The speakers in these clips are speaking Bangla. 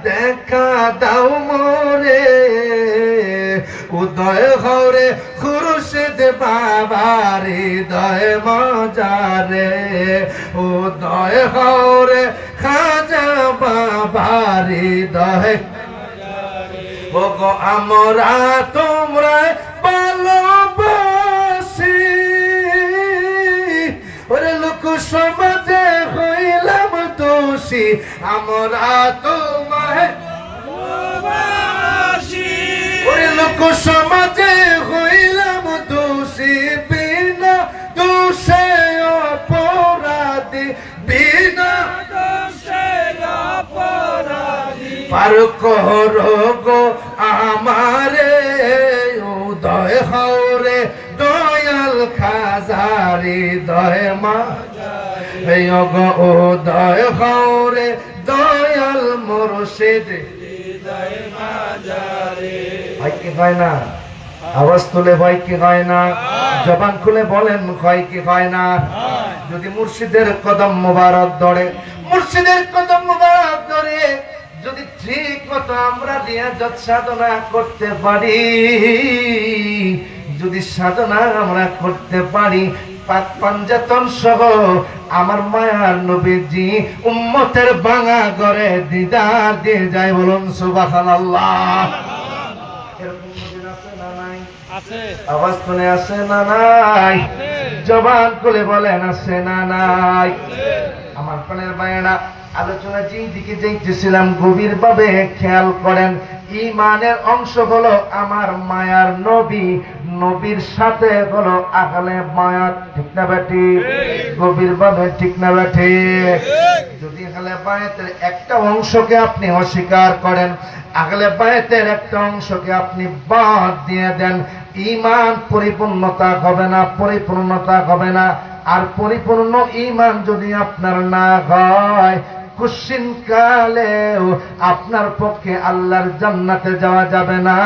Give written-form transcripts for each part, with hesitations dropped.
দেখা দাও মোরে উদয় হরে খুরশিদ বাবার হৃদয় মজারে উদয় হরে খাজা বাবার হৃদয় ওগো আমরা তোমরা ভালোবাসি ওরে লোক সমাজে হইলাম দোষী আমরা তোমায় ভালোবাসি ওরে লোক সমাজে হইলাম দোষী বিনা দোষে অপরাধী বিনা দোষে অপরাধী পার করো গো আমারে উদয় হরে দয়াল খাজারি দয় মা গো উদয় হরে দয়াল মুর্শিদ হৃদয় মাজারে ভাই কি হয় না আওয়াজ তুলে ভাই কি হয় না জবান খুলে বলেন হয় কি হয় না যদি মুর্শিদের কদম মোবারক ধরে মুর্শিদের কদম মোবারক ধরে যদি ঠিক মতো আমরা রিয়াজত সাধনা করতে পারি যদি সাধনা আমরা করতে পারি পাক পাঞ্জাতন সহ আমার মায়ার নবীজি উম্মতের ভাঙা ঘরে দিদার দিয়ে যায় বলুন সুবহানাল্লাহ এরকম দিন আছে না নাই আছে আওয়াজ শুনে আছে না নাই জবান খুলে বলেন আছে না নাই আমার প্রাণের ভাইয়েরা আলোচনা যেই দিকে যাইতেছিলাম গভীর ভাবে খেয়াল করেন ঈমানের অংশ হলো আমার মায়ার নবী নবীর সাথে হলো আহলে বায়াত ঠিক না বেটি গভীর ভাবে ঠিক না বেটি যদি আহলে বায়াতের একটা অংশকে আপনি অস্বীকার করেন আহলে বায়াতের একটা অংশকে আপনি বাদ দিয়ে দেন ঈমান পরিপূর্ণতা হবে না পরিপূর্ণতা হবে না আর পরিপূর্ণ ঈমান যদি আপনার না হয় কুশিন কালেও আপনার পক্ষে আল্লাহর জান্নাতে যাওয়া যাবে না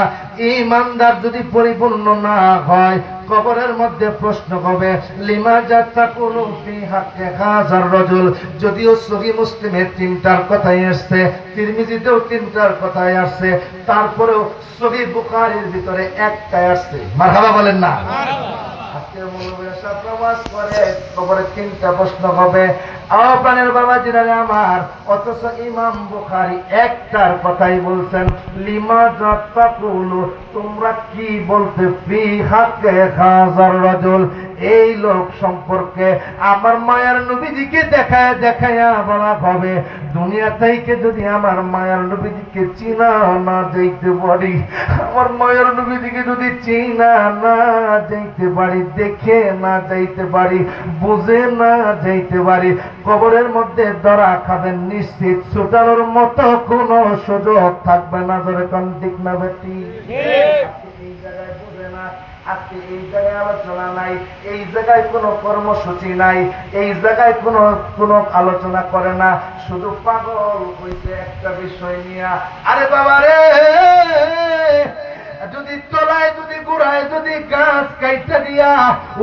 ঈমানদার যদি পরিপূর্ণ না হয় কবরের মধ্যে প্রশ্ন হবে লিমাজা তাকুলু ফি হাক্কি হাযার রাজুল যদিও সহিহ মুসলিমে তিনটার কথাই আসছে তিরমিজিতেও তিনটার কথাই আসছে তারপরেও সহিহ বুখারীর ভিতরে একটাই আসছে মারহাবা বলেন না আজকে মৌলভী সাহেব প্রবাস করে কবরে তিনটা প্রশ্ন হবে আপনার বাবাজিরা আমার অথচ ইমাম বুখারী একটার কথাই বলছেন লিমাজা তাকুলু তোমরা কি বলতে ফি হাক্কি হাযার রাজুল এই লোক সম্পর্কে আমার মায়ার নবীজিকে দেখায় দেখায়া বলা হবে দুনিয়া থেকে যদি আমার মায়ার নবীজিকে চিনা না যাইতে পারি আমার মায়ার নবীজিকে যদি চিনা না যাইতে পারি দেখে না যাইতে পারি বুঝে না যাইতে পারি কবরের মধ্যে ধরা খাবেন নিশ্চিত ছুটানোর মতো কোনো সুযোগ থাকবে না ধরে কোন ঠিক না বেটি এই জায়গায় বুঝে না আজকে এই জায়গায় আলোচনা নাই এই জায়গায় কোনো কর্মসূচি নাই এই জায়গায় কোনো আলোচনা করে না শুধু পাগল হইছে একটা বিষয় নিয়ে আরে বাবা রে যদি তলায় যদি গোড়ায় যদি গাছ কাইটা দিয়া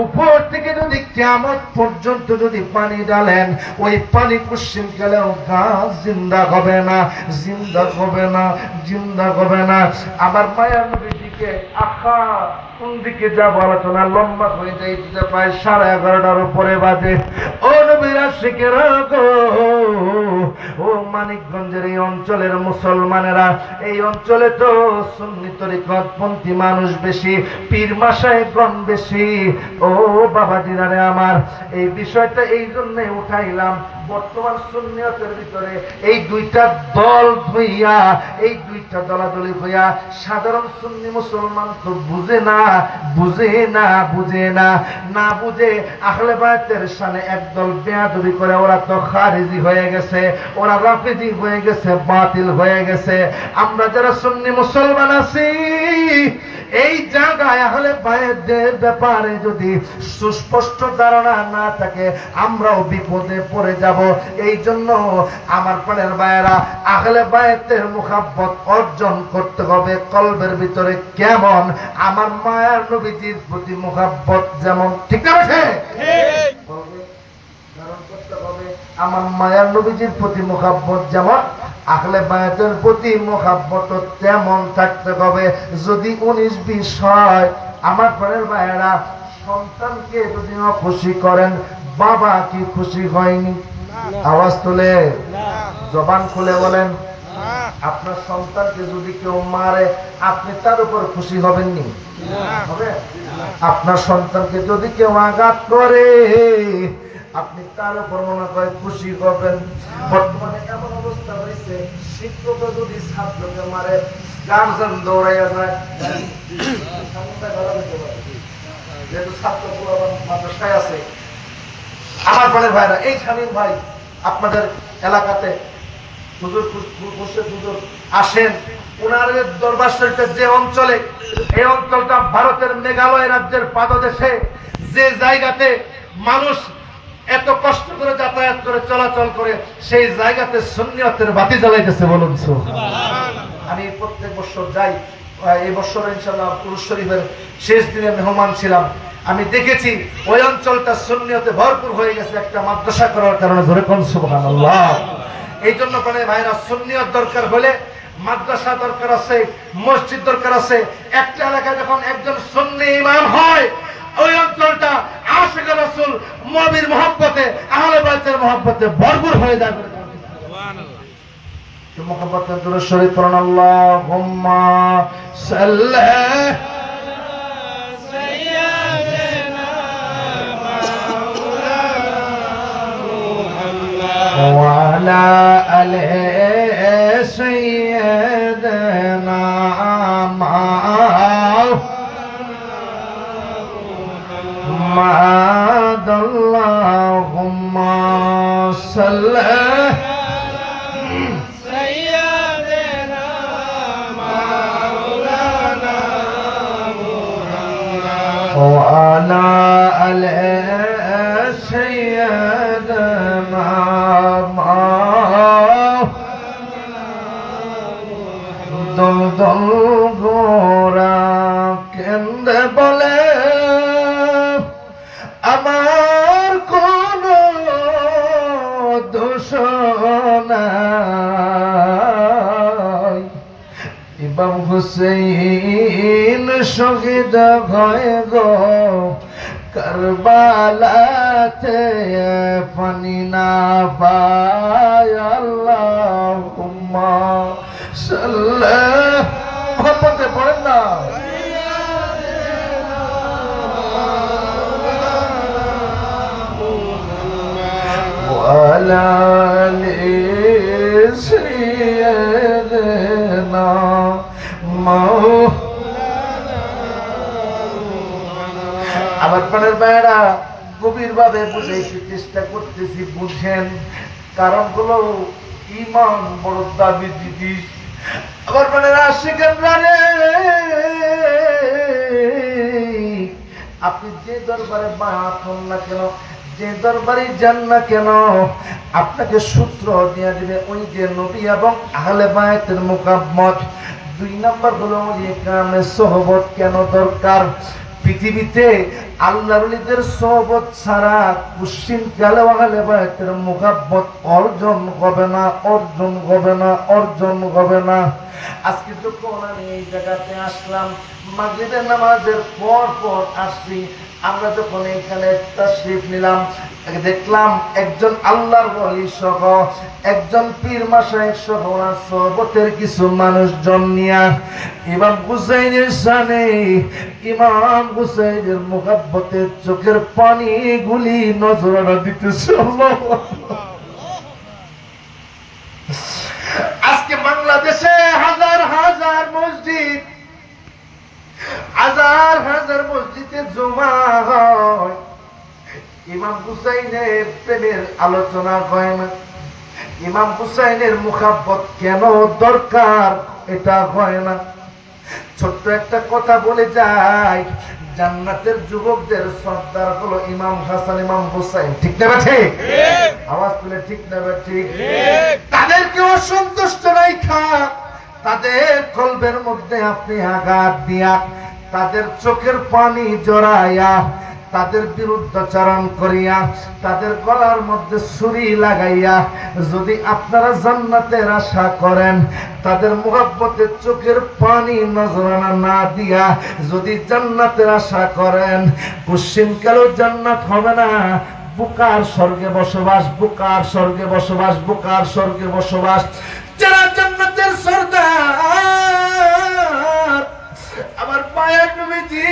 উপর থেকে যদি কিয়ামত পর্যন্ত যদি পানি ডালেন ওই পানি কুসুম গেলেও গাছ জিন্দা হবে না জিন্দা হবে না জিন্দা হবে না আমার মায়ার নবীজিকে আখা কোন দিকে যাব আলোচনা লম্বা হয়ে যাইতে পায় 11:30 উপরে বাজে ও নবীর আশিকেরা গো ও মানিকগঞ্জের এই অঞ্চলের মুসলমানেরা এই অঞ্চলে তো সুন্নি তরিকতপন্থী মানুষ বেশি পীর মাশায়েখগণ বেশি ও বাবাজিরা রে আমার এই বিষয়টা এই জন্যই উঠাইলাম বর্তমান সুন্নিয়তের ভিতরে এই দুইটা দল হইয়া এই দুইটা দলাদলি হইয়া সাধারণ সুন্নি মুসলমান তো বুঝে না না বুঝে আহলে বায়াতের শানে একদল বেয়াদবি করে ওরা তো খারিজি হয়ে গেছে ওরা রাফিজি হয়ে গেছে বাতিল হয়ে গেছে আমরা যারা সুন্নি মুসলমান আছি এই জায়গায় আহলে বায়াতের ব্যাপারে যদি সুস্পষ্ট ধারণা না থাকে আমরাও বিপদে পড়ে যাব এই জন্য আমার প্রাণের ভাইয়েরা আহলে বায়াতের মুহাব্বত অর্জন করতে হবে কলবের ভিতরে কেমন আমার মায়ার নবীজির প্রতি মুহাব্বত যেমন ঠিক আছে ঠিক ধারণ করতে হবে আমার মায়ার নবীজির প্রতি মুহাব্বত যেমন আহলে বায়াতের প্রতি মুহাব্বত তেমন থাকতে হবে। যদি 19-20 হয়, আমার পরের ভাইয়েরা, সন্তানকে যদি খুশি করেন, বাবা কি খুশি হয়নি? আওয়াজ তুলে জবান খুলে বলেন, আপনার সন্তানকে যদি কেউ মারে, আপনি তার উপর খুশি হবেননি? হবে? আপনার সন্তানকে যদি কেউ আঘাত করে, আপনি তার উপর মনে করে খুশি হবেন? বর্তমানে এমন অবস্থা হয়েছে, শিক্ষক যদি ছাত্রকে মারে, গার্জেন দৌড়াইয়া যায়। যেহেতু ছাত্র মাদ্রাসায় আছে, আমার বোনের ভাইরা, এই স্বামীর ভাই আপনাদের এলাকাতে হুজুর আসেন, উনার দরবার শরীফের যে অঞ্চলে, এই অঞ্চলটা ভারতের মেঘালয় রাজ্যের পাদদেশে, যে জায়গাতে মানুষ এত কষ্ট করে যাতায়াত করে চলাচল করে, সেই জায়গাতে সুন্নিয়তের বাতি জ্বালাইতেছে। বলুন সুবহানাল্লাহ। আমি প্রত্যেক বছর যাই, এই বছর ইনশাআল্লাহ পুরুষ শরীফের শেষ দিনে মেহমান ছিলাম। আমি দেখেছি ওই অঞ্চলটা সুন্নিয়তে ভরপুর হয়ে গেছে একটা মাদ্রাসা করার কারণে। ধরে কোন সুবহানাল্লাহ। এই জন্য করে ভাইরা, সুন্নিয়ত দরকার হলে মাদ্রাসা দরকার আছে, মসজিদ দরকার আছে। একটা এলাকায় যখন একজন সুন্নি ইমাম হয়, ওই অঞ্চলটা আশিকে রাসূল নবীর মহব্বতে, আহলে বাইতের মহব্বতে ভরপুর হয়ে যাবে। সুবহানাল্লাহ। মহব্বতে দুরূদ শরীফ পড়ুন। আল্লাহুম্মা সাল্লি وعلى آل سيدنا محمد اللهم صل سيدنا مولانا محمد وعلى آل سيدنا দল দল গোরা কেন্দ্রে বলে, আমার কোন দোষ নাই। ইমাম হুসেইন শহীদ হয়ে গো কারবালাতে, পানি না পায়। আল্লাহুম্মা সাল্লি, মহব্বতে পড়েন না, ওয়ালা আলি সাইয়্যিদিনা আমার প্রাণের ভাইরা, গভীর ভাবে বুঝাইতে চেষ্টা করতেছি, বুঝেন কারণগুলো। ইমান বড় দাবি জিনিস। আমার প্রাণের আশিকেরা রে, আপনি যে দরবারে বায়াত হন না কেন, যে দরবারে যান না কেন, আপনাকে সূত্র দিয়ে দিবে ওই যে নবী এবং আহলে বায়াতের মুকাম্মত। 2 নাম্বার হলো ইকরামে সোহবত কেন দরকার। পৃথিবীতে আল্লাহর ওলিদের সোহবত ছাড়া কুশ্চিন কালে আহলে বায়াতের মুহাব্বত অর্জন হবে না, অর্জন হবে না, অর্জন হবে না। আজকে যখন আমি এই জায়গাতে আসলাম, মাগরিবের নামাজের পর আসছি, আমরা যখন এখানে তাশরীফ নিলাম, দেখলাম একজন আল্লাহর ওলি সহ, একজন পীর মাশায়েখ সহ, সোহবতের কিছু মানুষজন নিয়া ইমাম হুসাইনের শানে, ইমাম হুসাইনের মুহাব্বতে চোখের পানি গুলি নজরানা দিতেছে। আজকে বাংলাদেশে হাজার হাজার মসজিদ, হাজার হাজার মসজিদে জমা হয়, ইমাম হুসাইনের প্রেমের আলোচনা হয় না। ইমাম হুসাইনের মুহাব্বত কেন দরকার এটা হয় না। ছোট্ট একটা কথা বলে যাই, জান্নাতের যুবকদের সর্দার হলো ইমাম হাসান, ইমাম হুসাইন। ঠিক না ঠিক? আওয়াজ তুলে ঠিক না ঠিক? তাদেরকে অসন্তুষ্ট রাখা, তাদের কলবের মধ্যে আপনি আঘাত দিয়া, তাদের চোখের পানি জড়াইয়া, তাদের বিরুদ্ধাচরণ করিয়া তাদের গলার মধ্যে ছুরি লাগাইয়া যদি আপনারা জান্নাতের আশা করেন, তাদের মুহাব্বতের চোখের পানি নজরানা না দিয়া যদি জান্নাতের আশা করেন, কুশ্চিনকালেও জান্নাত হবে না। বুকার স্বর্গে বসবাস, বুকার স্বর্গে বসবাস, বুকার স্বর্গে বসবাস। যারা জান্নাতের সরদার আমার মায়ের নবীজি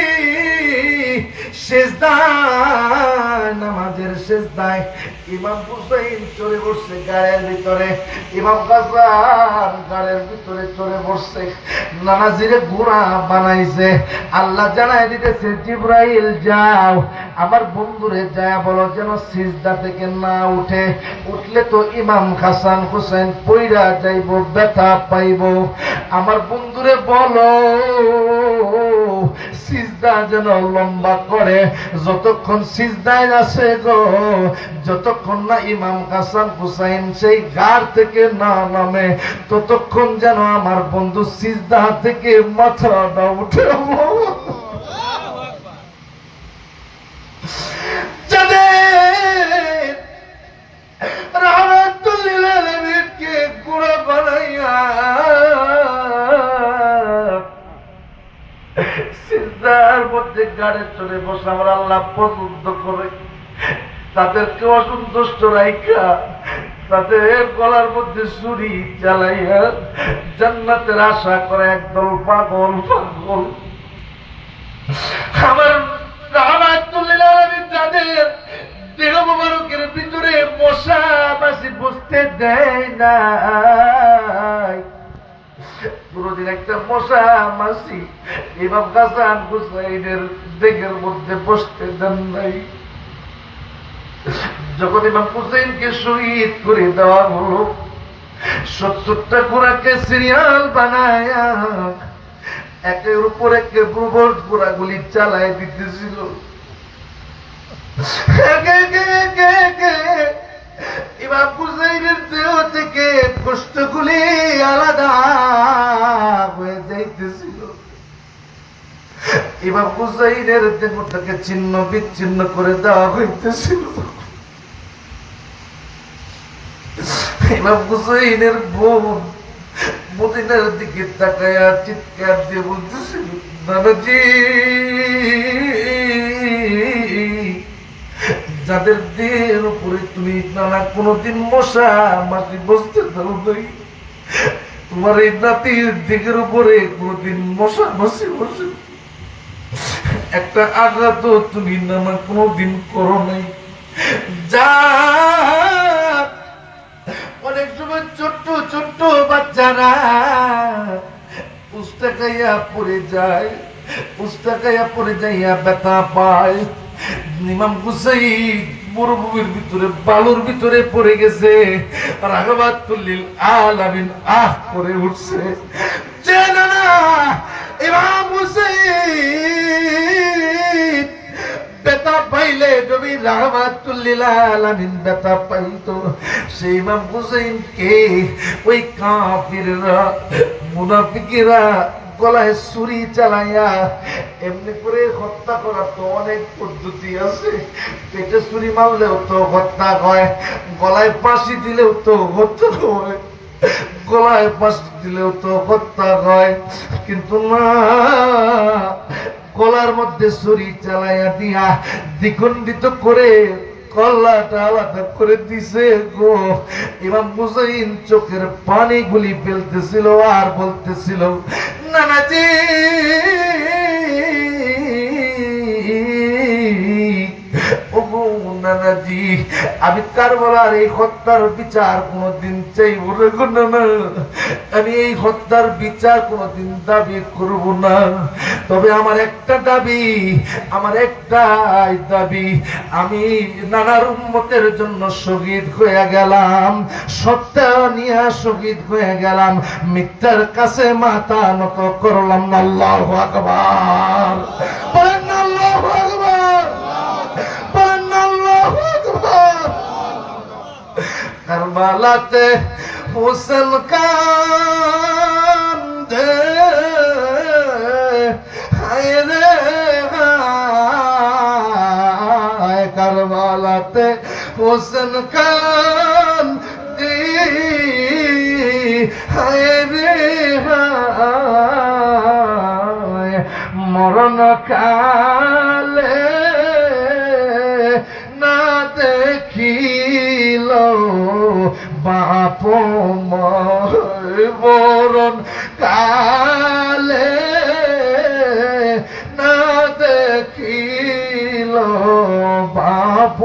সেজদায়, নামাজের সেজদায় ইমাম হুসাইন চলে বসছে গায়ের ভিতরে, ইমাম হাসান গায়ের ভিতরে চলে বসছে, নানাজিরে ঘোড়া বানাইছে। আল্লাহ জানায় দিতেছে, জিবরাইল যাও আমার বন্ধুরে যায় বলো যেন সিজদা থেকে না উঠে, উঠলে তো ইমাম হাসান হুসাইন পইরা যাইব, ব্যথা পাইব। আমার বন্ধুরে বলো সিজদা যেন লম্বা করে, যতক্ষণ সিজদায় আছে গো, যতক্ষণ না ইমাম হাসান হুসাইন সেই গার থেকে না নামে, ততক্ষণ যেন আমার বন্ধু সিজদা থেকে মাথাটা উঠে। সিজদার মধ্যে গাড়ে চড়ে বসে আমার আল্লাহ পছন্দ করে, তাদেরকে অসন্তুষ্ট রাইখা তাদের গলার মধ্যে ছুরি চালাইয়া জান্নাতের আশা করে একদল পাগল পাগল। আমার রাহমাতুল্লিল আলামিন যাদের দেহ মোবারকের ভিতরে মশা মাছি বসতে দেয় না, পুরোদিন একটা মশা মাছি ইমাম হাসান হুসাইনের দেহের মধ্যে বসতে দেন নাই। যখন ইমাম হুসাইনকে শহীদ করে দেওয়া হলো, 70টা ঘোড়াকে সিরিয়াল বানায় একের উপর একে প্রবল ঘোড়াগুলি চালায় দিতেছিল। ইমাম হুসাইনের দেহ থেকে কষ্টগুলি আলাদা হয়ে যাইতেছিল। ইমাম হুসাইনের দেহটাকে ছিন্ন বিচ্ছিন্ন করে দেওয়া হইতেছিল। ইমাম হুসাইনের বোন মদিনার দিকে তাকায়া চিৎকার দিয়ে বলতেছিল, নানাজি যাদের দেহের উপরে তুমি নানা কোনদিন মশা মাটি বসতে দাও নাই, তোমার এই নাতির দিকের উপরে কোনদিন মশা বসে বসে একটা আঘাত তুমি নানা কোনদিন করো নাই। যা অনেক সময় ছোট্ট ছোট্ট বাচ্চারা পুস্তাকাইয়া পড়ে যায়, পুস্তাকাইয়া পড়ে যাইয়া ব্যথা পায়। ইমাম হুসাইন মরুভূমির ভিতরে বালুর ভিতরে পড়ে গেছে, রাহমাতুল্লিল আলামিন আহ করে উঠছে, যে না না ইমাম হুসাইন ব্যথা পাইলে নবী রাহমাতুল্লিল আলামিন ব্যথা পাইতো। সেই ইমাম হুসাইনকে ওই কাফিররা মুনাফিকেরা গলায় ছুরি চালাইয়া এমনি করে হত্যা করার তো অনেক পদ্ধতি আছে। পেটে ছুরি মারলেও তো হত্যা হয়, গলায় ফাঁসি দিলেও তো হত্যা হয়, গলায় ফাঁসি দিলেও তো হত্যা হয়, কিন্তু না, গলার মধ্যে ছুরি চালাইয়া দিয়া দ্বিখণ্ডিত করে কল্লাটা আলাদা করে দিছে গো। ইমাম হুসাইন চোখের পানি গুলি ফেলতেছিল আর বলতেছিল, নানাজি ওগো নানাজি, আমি কারবালার এই হত্যার বিচার কোনদিন চাইব না, আমি এই হত্যার বিচার কোনদিন দাবি করব না। তবে আমার একটা দাবি, আমার একটাই দাবি, আমি নানার উম্মতের জন্য শহীদ হয়ে গেলাম, সত্য নিয়ে শহীদ হয়ে গেলাম, মিথ্যার কাছে মাথা নত করলাম না। আল্লাহু আকবার, বলেন না আল্লাহু আকবার, বলেন না আল্লাহু আকবার। কারবালাতে হোসেন কান্দে হায় রে হায়, কারবালাতে হোসেন কান দি হায় রে হায় মরণ কালে না দেখিল বাপ মরণ কালে না দেখিল বাপ